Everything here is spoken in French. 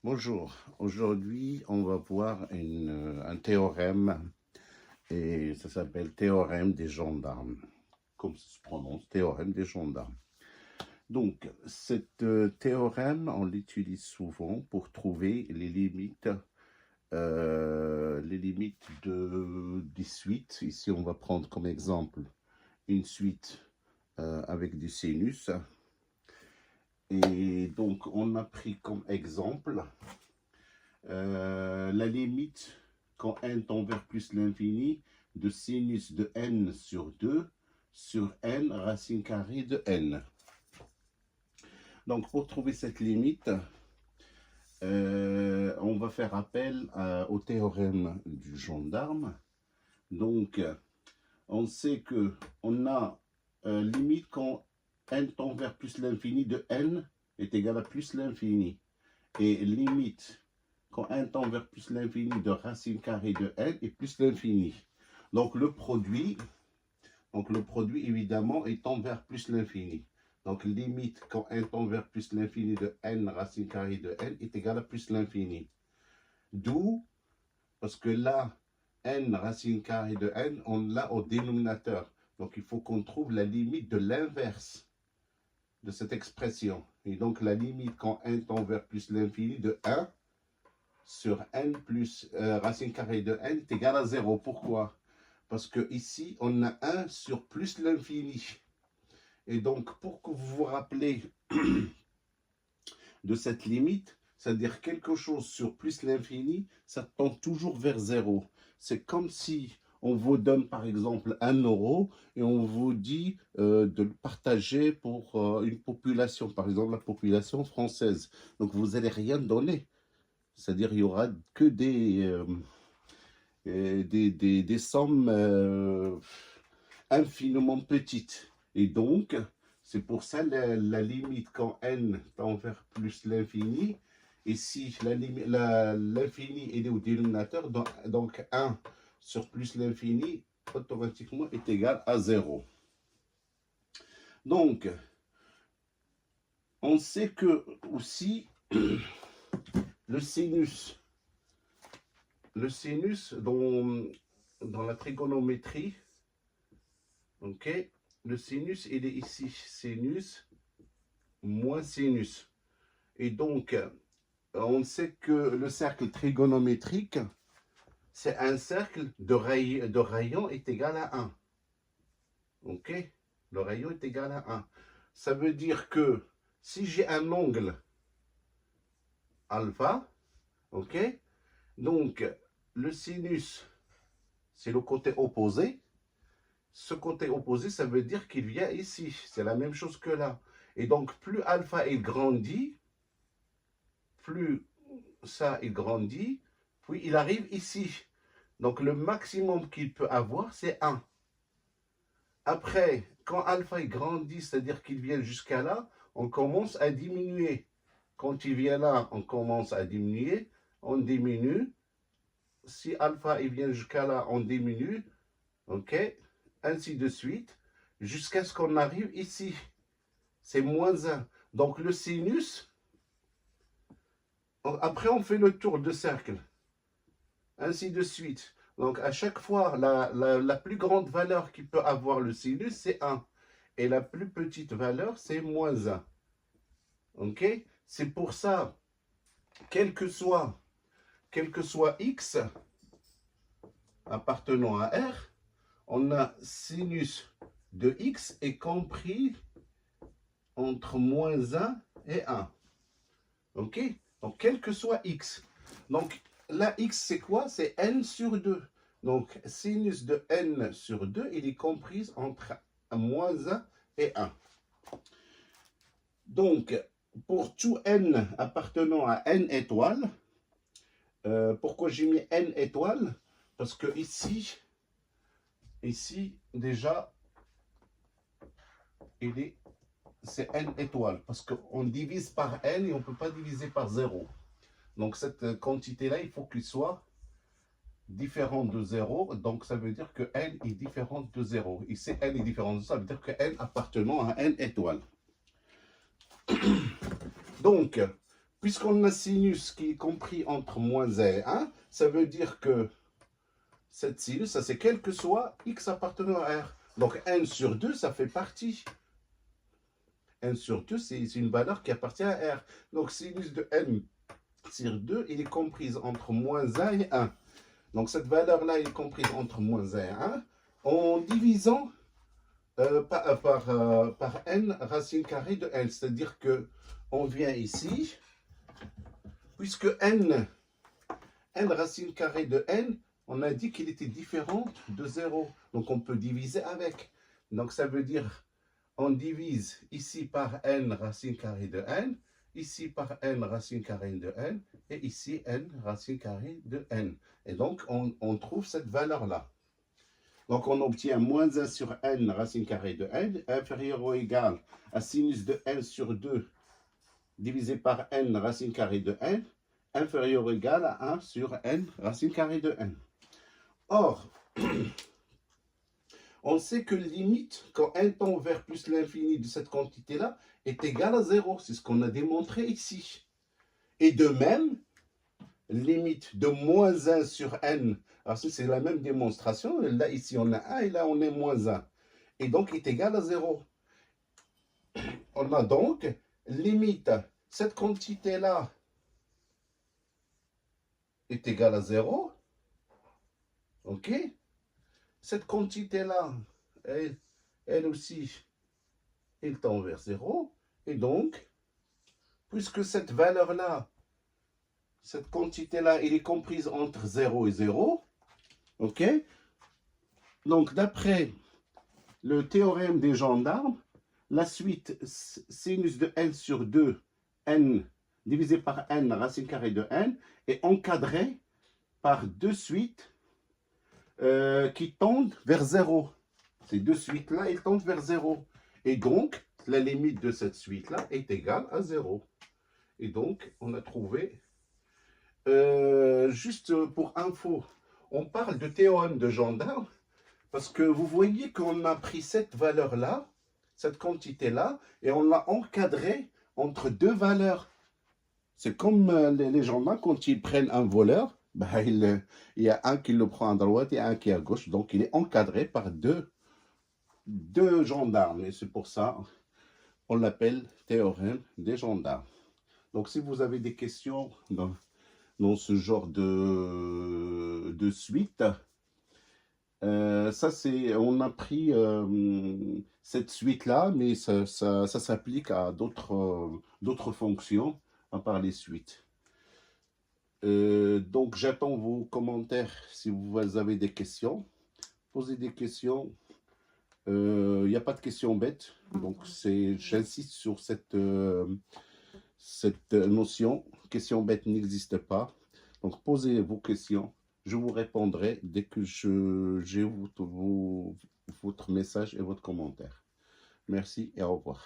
Bonjour, aujourd'hui on va voir un théorème et ça s'appelle théorème des gendarmes, comme ça se prononce, théorème des gendarmes. Donc cet théorème on l'utilise souvent pour trouver les limites des suites. Ici on va prendre comme exemple une suite avec du sinus. Et donc on a pris comme exemple la limite quand n tend vers plus l'infini de sinus de n sur 2 sur n racine carrée de n. Donc pour trouver cette limite, on va faire appel au théorème du gendarme. Donc on sait que on a limite quand n tend vers plus l'infini de n est égal à plus l'infini, et limite quand n tend vers plus l'infini de racine carrée de n est plus l'infini. Donc le produit évidemment est tend vers plus l'infini. Donc limite quand n tend vers plus l'infini de n racine carrée de n est égal à plus l'infini. D'où, parce que là, n racine carrée de n, on l'a au dénominateur. Donc il faut qu'on trouve la limite de l'inverse de cette expression. Et donc la limite quand n tend vers plus l'infini de 1 sur n plus racine carrée de n est égal à 0. Pourquoi? Parce que ici, on a 1 sur plus l'infini. Et donc, pour que vous vous rappelez de cette limite, c'est-à-dire quelque chose sur plus l'infini, ça tend toujours vers 0. C'est comme si on vous donne par exemple 1 euro et on vous dit de le partager pour une population, par exemple la population française. Donc, vous n'allez rien donner. C'est-à-dire qu'il n'y aura que des sommes infiniment petites. Et donc, c'est pour ça la limite quand n tend vers plus l'infini. Et si l'infini est au dénominateur, donc 1 sur plus l'infini, automatiquement est égal à 0. Donc, on sait que aussi le sinus dans la trigonométrie, ok, le sinus il est ici, sinus moins sinus. Et donc on sait que le cercle trigonométrique, c'est un cercle de rayon est égal à 1. Ok, le rayon est égal à 1. Ça veut dire que si j'ai un angle alpha, ok, donc le sinus, c'est le côté opposé. Ce côté opposé, ça veut dire qu'il vient ici. C'est la même chose que là. Et donc, plus alpha il grandit, plus ça il grandit, puis il arrive ici. Donc, le maximum qu'il peut avoir, c'est 1. Après, quand alpha il grandit, c'est-à-dire qu'il vient jusqu'à là, on commence à diminuer. Quand il vient là, on commence à diminuer, on diminue. Si alpha il vient jusqu'à là, on diminue. Ok, ainsi de suite, jusqu'à ce qu'on arrive ici. C'est moins 1. Donc le sinus, après on fait le tour de cercle. Ainsi de suite. Donc à chaque fois, la plus grande valeur qu'il peut avoir le sinus, c'est 1. Et la plus petite valeur, c'est moins 1. Ok? C'est pour ça, quel que soit x appartenant à R, on a sinus de x est compris entre moins 1 et 1. Ok? Donc, quel que soit x. Donc, là, x, c'est quoi? C'est n sur 2. Donc, sinus de n sur 2, il est compris entre moins 1 et 1. Donc, pour tout n appartenant à n étoiles, pourquoi j'ai mis n étoiles? Parce que ici, déjà, c'est n étoiles. Parce qu'on divise par n et on ne peut pas diviser par 0. Donc, cette quantité-là, il faut qu'il soit différent de 0. Donc, ça veut dire que n est différent de 0. Et si n est différent de 0, ça veut dire que n appartenant à n étoiles. Donc, Puisqu'on a sinus qui est compris entre moins 1 et 1, ça veut dire que cette sinus, ça c'est quel que soit x appartenant à R. Donc n sur 2, ça fait partie. N sur 2, c'est une valeur qui appartient à R. Donc sinus de n sur 2, il est comprise entre moins 1 et 1. Donc cette valeur-là est comprise entre moins 1 et 1 en divisant par n racine carrée de n. C'est-à-dire qu'on vient ici, puisque n racine carrée de n, on a dit qu'il était différent de 0. Donc on peut diviser avec. Donc ça veut dire on divise ici par n racine carrée de n, ici par n racine carrée de n, et ici n racine carrée de n. Et donc on trouve cette valeur-là. Donc on obtient moins 1 sur n racine carrée de n, inférieur ou égal à sinus de n sur 2 divisé par n racine carrée de n, inférieur ou égal à 1 sur n racine carrée de n. Or, on sait que limite, quand n tend vers plus l'infini de cette quantité-là, est égale à 0. C'est ce qu'on a démontré ici. Et de même, limite de moins 1 sur n, alors c'est la même démonstration, là ici on a 1 et là on est moins 1. Et donc est égal à 0. On a donc limite, cette quantité-là est égale à 0. Ok? Cette quantité-là, elle aussi, elle tend vers 0. Et donc, puisque cette valeur-là, cette quantité-là, elle est comprise entre 0 et 0, ok? Donc, d'après le théorème des gendarmes, la suite sinus de n sur 2, n divisé par n racine carrée de n, est encadrée par deux suites qui tendent vers 0. Ces deux suites-là, elles tendent vers 0. Et donc, la limite de cette suite-là est égale à 0. Et donc, on a trouvé, juste pour info, on parle de théorème de gendarme, parce que vous voyez qu'on a pris cette valeur-là, cette quantité-là, et on l'a encadrée entre deux valeurs. C'est comme les gendarmes, quand ils prennent un voleur, ben, il y a un qui le prend à droite et un qui est à gauche. Donc, il est encadré par deux gendarmes. Et c'est pour ça on l'appelle théorème des gendarmes. Donc, si vous avez des questions dans ce genre de suite, ça c'est, on a pris cette suite-là, mais ça s'applique à d'autres fonctions à part les suites. Donc, j'attends vos commentaires si vous avez des questions. Posez des questions. Il n'y a pas de questions bêtes. Donc, j'insiste sur cette notion. Questions bêtes n'existe pas. Donc, posez vos questions. Je vous répondrai dès que j'ai votre message et votre commentaire. Merci et au revoir.